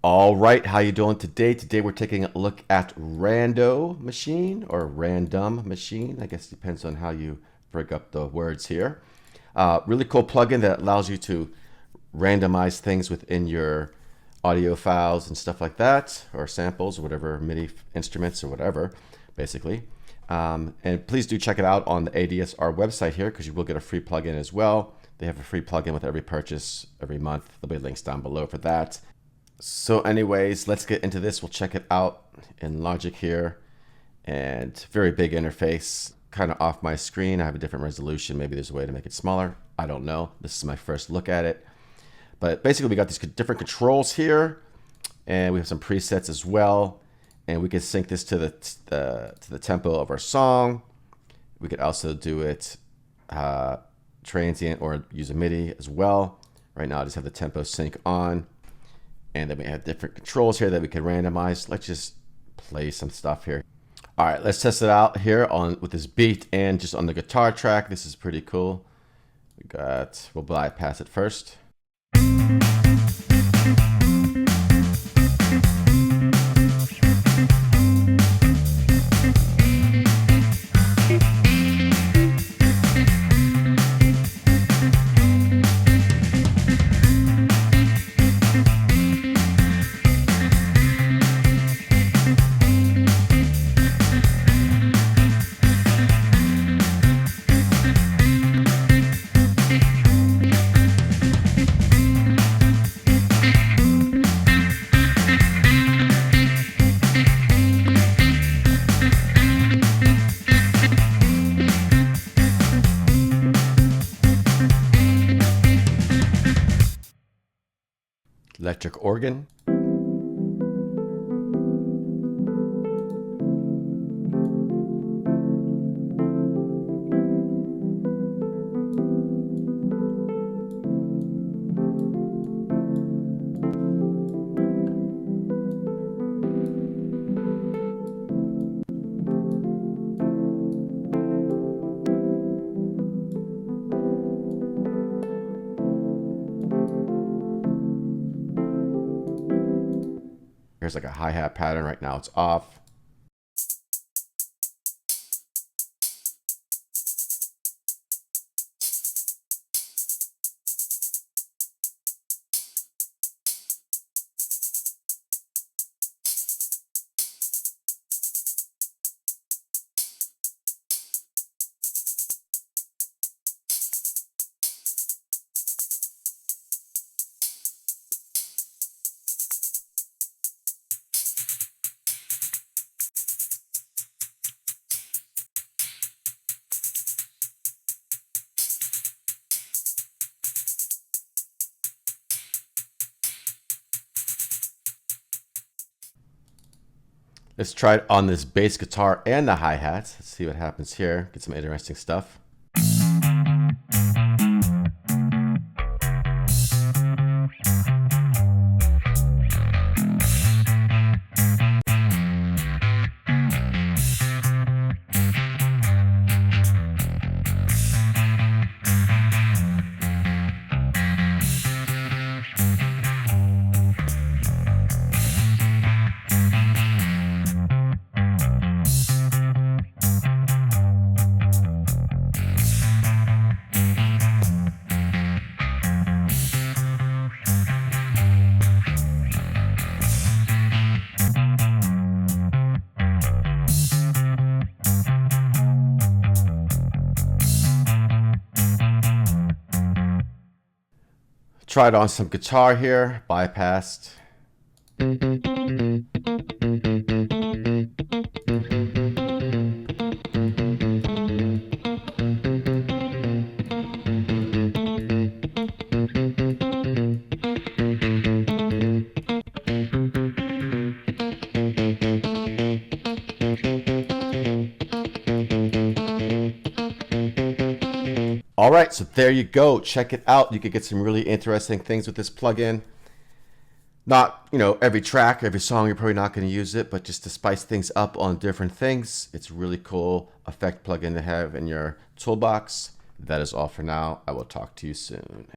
All right, how you doing today? Today we're taking a look at Randomachine or Randomachine. I guess it depends on how you break up the words here. Really cool plugin that allows you to randomize things within your audio files and stuff like that, or samples or whatever, MIDI instruments or whatever, basically. And please do check it out on the ADSR website here, because you will get a free plugin as well. They have a free plugin with every purchase every month. There'll be links down below for that. So anyways, let's get into this. We'll check it out in Logic here, and very big interface, kind of off my screen. I have a different resolution. Maybe there's a way to make it smaller. I don't know. This is my first look at it. But basically we got these different controls here, and we have some presets as well. And we can sync this to the tempo of our song. We could also do it transient or use a MIDI as well. Right now I just have the tempo sync on. And then we have different controls here that we can randomize. Let's just play some stuff here. All right, let's test it out here with this beat and just on the guitar track. This is pretty cool. We'll bypass it first. Electric organ. Here's like a hi-hat pattern. Right now it's off. Let's try it on this bass guitar and the hi-hats. Let's see what happens here. Get some interesting stuff. Tried on some guitar here, bypassed. All right, so there you go. Check it out. You could get some really interesting things with this plugin. Not, every track, every song, you're probably not going to use it, but just to spice things up on different things. It's a really cool effect plugin to have in your toolbox. That is all for now. I will talk to you soon.